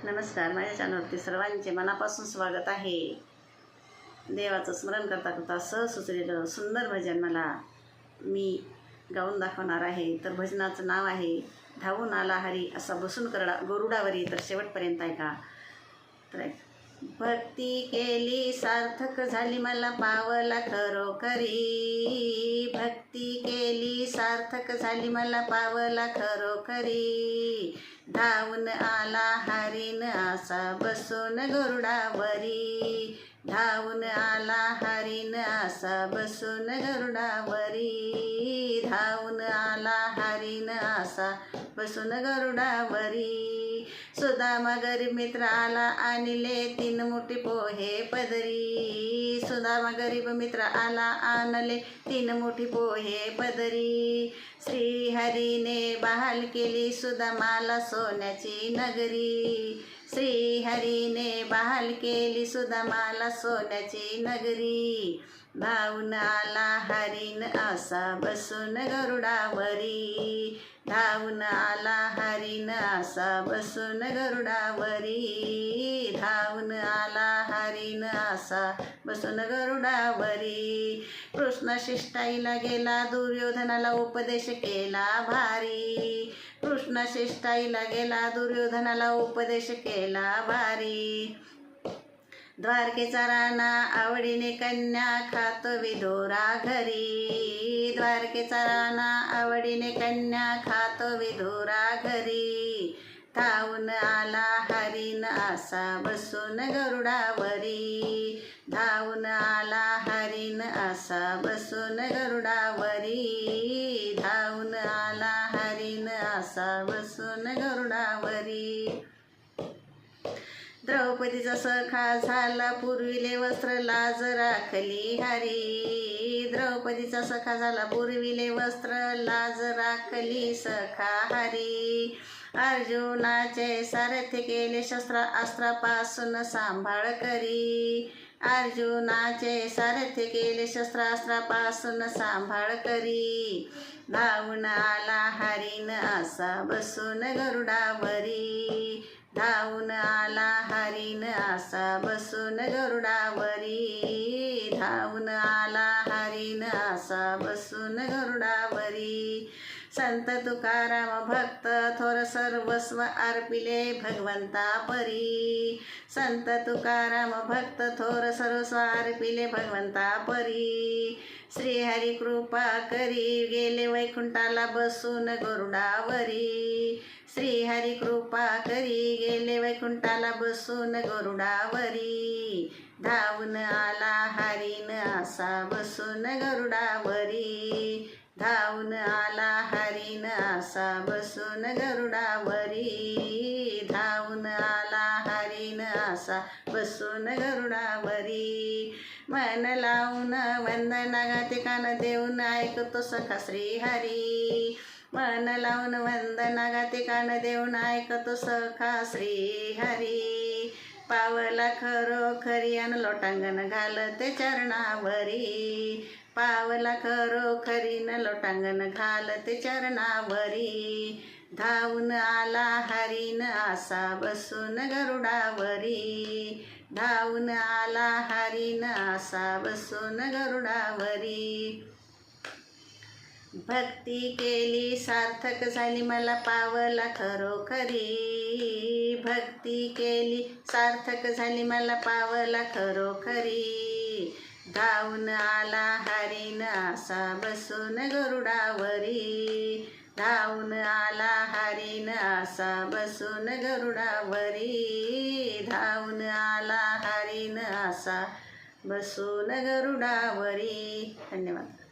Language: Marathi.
नमस्कार, माझ्या चॅनलवरती सर्वांचे मनापासून स्वागत आहे. देवाचं स्मरण करता करता सुचलेलं सुंदर भजन मी गाऊन दाखवणार आहे. तर भजनाचं नाव आहे धावून आला हरी असा बसून गरुडावरी. तर शेवटपर्यंत ऐका. तर भक्ती केली सार्थक झाली मला पावला खरोखरी. भक्ती केली सार्थक झाली मला पावला खरोखरी. धावून आला हरीन असा बसून गरुडावरी. धावून आला हरीन असा बसून गरुडावरी. धावून आला हरीन असा बसून गरुडावरी. सुदामा गरीब मित्र आला आणले 3 मुठी पोहे पदरी. सुदामा गरीब मित्र आला आणले 3 मुठी पोहे पदरी. श्रीहरीने बहाल केली सुदामाला सोन्याची नगरी. श्रीहरीने बहाल केली सुदामाला सोन्याची नगरी. धावून आला हरीन असा बसून गरुडावरी. धावून आला हरीन असा बसून गरुडावरी. धावून आला हरीन असा बसून गरुडावरी. कृष्ण शिष्टाईला गेला दुर्योधनाला उपदेश केला भारी. कृष्ण शिष्टाईला गेला दुर्योधनाला उपदेश केला भारी. द्वारकेचा राणा आवडीने कन्या खातो विधुरा घरी. द्वारकेचा राणा आवडीने कन्या खातो विधुरा घरी. धावून आला हरीन असा बसून गरुडावरी. धावून आला हरीन असा बसून गरुडावरी. धावून आला हरीन असा बसून गरुडावरी. द्रौपदीचा सखा झाला पुरविले वस्त्र लाज राखली हरी. द्रौपदीचा सखा झाला पुरविले वस्त्र लाज राखली सखा हरी. अर्जुनाचे सारथी केले शस्त्र अस्त्रापासून सांभाळ करी. अर्जुनाचे सारथी केले शस्त्रास्त्रापासून सांभाळ करी. धावून आला हरीन असा बसून गरुडावरी. धावून आला हरीन असा बसून गरुडावरी. धावून आला हरीन असा बसून गरुडावरी. संत तुकाराम भक्त थोर सर्वस्व अर्पिले भगवंता परी. संत तुकाराम भक्त थोर सर्वस्व अर्पिले भगवंता परी. श्रीहरी कृपा करी गेले वैकुंठाला बसून गरुडावरी. श्रीहरी कृपा करी गेले वैकुंठाला बसून गरुडावरी. धावून आला हरीन असा बसून गरुडावरी. धावून आला हरीन असा बसून गरुडावरी. धावून आला हरीन असा बसून गरुडावरी. मन लावून वंदना गाते कान देऊन ऐकतो सखा श्रीहरी. मन लावून वंदना गाते कान देऊन ऐकतो सखा श्रीहरी. पावला खरोखरी अन लोटांगण घालते चरणावरी. पावला खरोखरी न लोटांगण घालते चरणावरी. धावून आला हरीन असा बसून गरुडावरी. धावून आला हरीन असा बसून गरुडावरी. भक्ती केली सार्थक झाली मला पावला खरोखरी. भक्ती केली सार्थक झाली मला पावला खरोखरी. धावून आला हरीन असा बसून गरुडावरी. धावून आला हरीन असा बसून गरुडावरी. धावून आला हरीन असा बसून गरुडावरी. धन्यवाद.